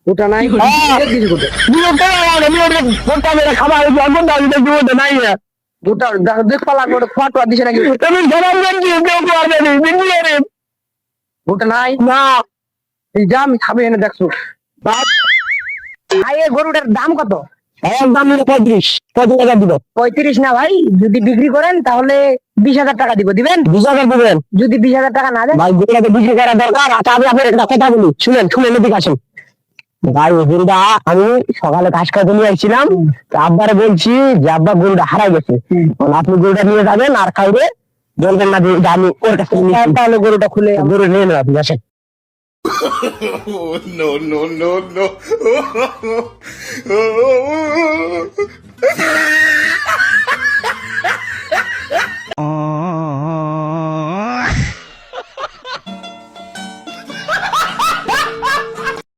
ওটা নাই গোটা দেখবা লাগবে ফটো দিছে নাকি ওটা নাই না এই যা আমি খাবে এনে দেখছো ভাই এই গরুটার দাম কত? দাম নিল 35,000 দিব। 35 না ভাই, যদি বিক্রি করেন তাহলে 20,000 টাকা দিব, দিবেন? 20,000 দিবেন যদি 20,000 টাকা না দেন ভাই, গরুটাকে 20,000 দরকার। আচ্ছা আমি আপনার একটা কথা বলি, শুনেন এদিকে আসেন ভাই। ওই গরুটা আমি সকালে ঘাস খাইতে নিয়ে আসছিলাম, আব্বারে বলছি যে আব্বা গরুটা হারাই গেছে, আপনি গরুটা নিয়ে যাবেন আর খাইবে, বলবেন না যে আমি ওর কাছে তাহলে গরুটা খুলে গরু নিয়ে নেন আপনি, আসেন। no, no, no, no.